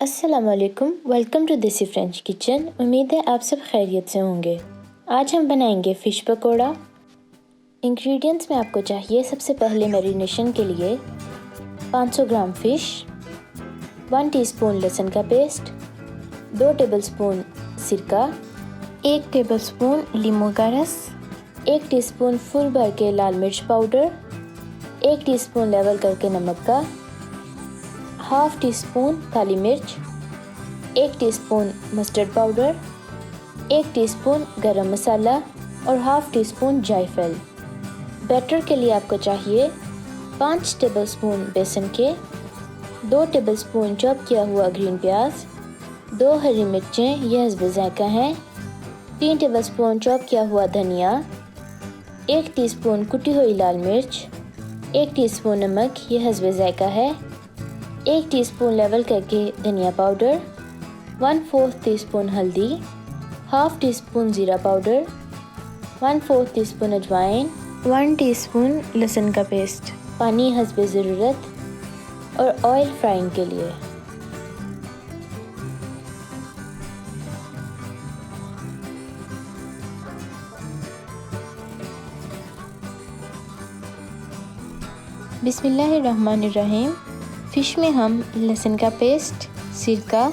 अस्सलाम वालेकुम, welcome to देसी फ्रेंच किचन। उम्मीद है आप सब खैरियत से होंगे। आज हम बनाएंगे फ़िश पकोड़ा। इंग्रेडिएंट्स में आपको चाहिए सबसे पहले मैरिनेशन के लिए 500 ग्राम फ़िश, 1 टीस्पून लहसुन का पेस्ट, 2 टेबलस्पून सिरका, 1 टेबलस्पून लीमू का रस, 1 टीस्पून फुल भर के लाल मिर्च पाउडर, 1 टीस्पून लेवल करके नमक का, हाफ टी स्पून काली मिर्च, 1 टीस्पून मस्टर्ड पाउडर, 1 टीस्पून गरम मसाला और हाफ टी स्पून जायफल। बैटर के लिए आपको चाहिए 5 टेबलस्पून बेसन के, 2 टेबलस्पून चॉप किया हुआ ग्रीन प्याज, 2 हरी मिर्चें यह हस्ब ज़ायक़ा हैं, 3 टेबलस्पून चॉप किया हुआ धनिया, 1 टीस्पून कुटी हुई लाल मिर्च, 1 टीस्पून नमक यह हस्ब ज़ायक़ा है, 1 टीस्पून लेवल करके धनिया पाउडर, 1/4 टीस्पून हल्दी, हाफ टी स्पून ज़ीरा पाउडर, 1/4 टीस्पून अजवाइन, 1 टीस्पून लहसुन का पेस्ट, पानी हस्ब ज़रूरत और ऑयल फ्राइंग के लिए। बिस्मिल्लाहिर्रहमानिर्रहीम। फ़िश में हम लहसुन का पेस्ट, सिरका,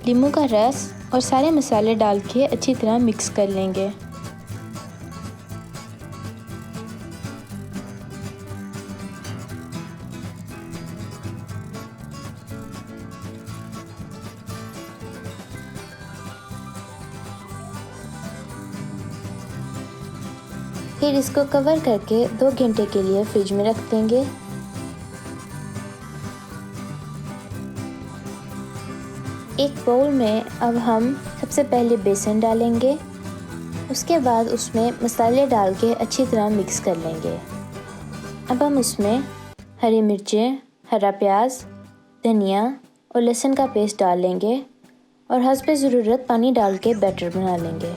नींबू का रस और सारे मसाले डाल के अच्छी तरह मिक्स कर लेंगे। फिर इसको कवर करके 2 घंटे के लिए फ्रिज में रख देंगे। एक बाउल में अब हम सबसे पहले बेसन डालेंगे, उसके बाद उसमें मसाले डाल के अच्छी तरह मिक्स कर लेंगे। अब हम उसमें हरी मिर्चें, हरा प्याज, धनिया और लहसुन का पेस्ट डाल लेंगे और हस्ब ज़रूरत पानी डाल के बैटर बना लेंगे।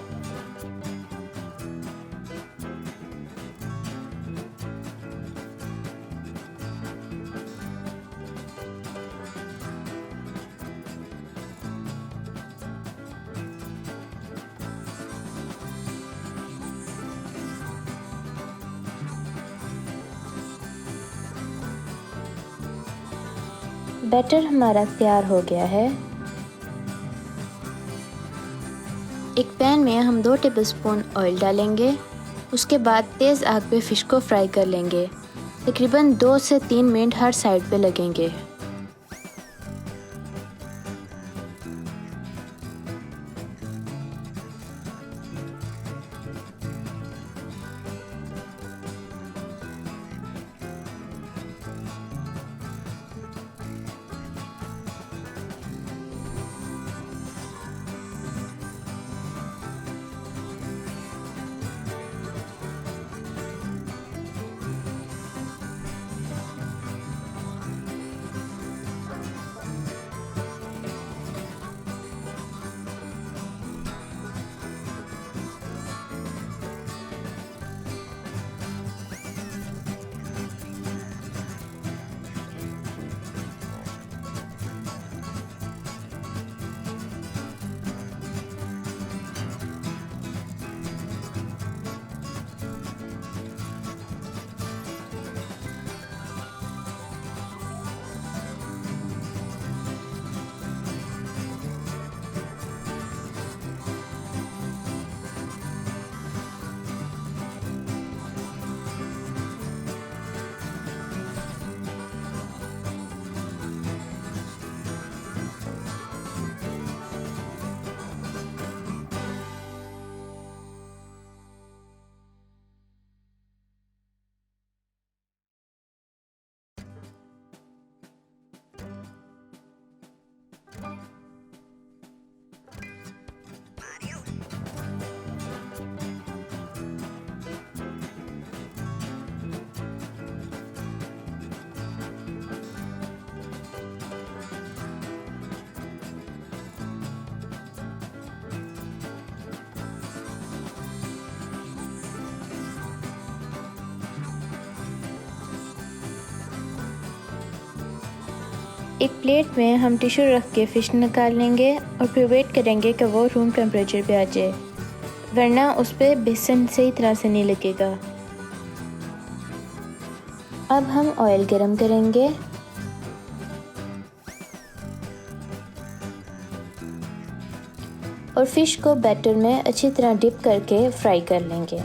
बैटर हमारा तैयार हो गया है। एक पैन में हम 2 टेबलस्पून ऑयल डालेंगे, उसके बाद तेज़ आग पे फ़िश को फ्राई कर लेंगे। तकरीबन 2 से 3 मिनट हर साइड पे लगेंगे। एक प्लेट में हम टिश्यू रख के फ़िश निकाल लेंगे और फिर वेट करेंगे कि वो रूम टेम्परेचर पे आ जाए, वरना उस पर बेसन सही तरह से नहीं लगेगा। अब हम ऑयल गरम करेंगे और फ़िश को बैटर में अच्छी तरह डिप करके फ्राई कर लेंगे।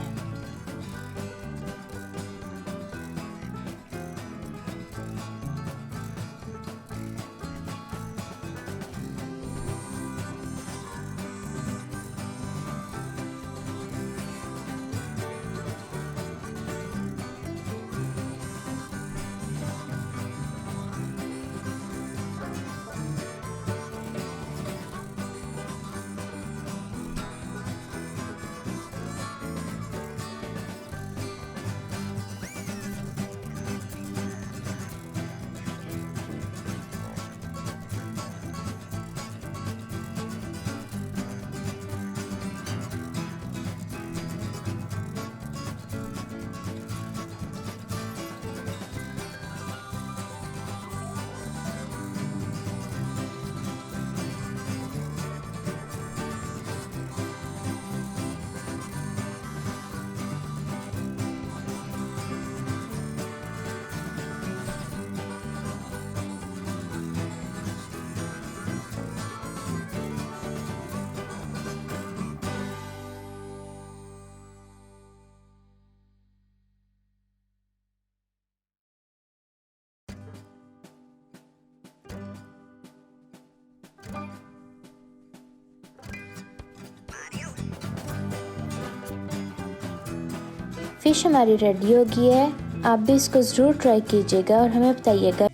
फ़िश हमारी रेडी हो गई है। आप भी इसको ज़रूर ट्राई कीजिएगा और हमें बताइएगा।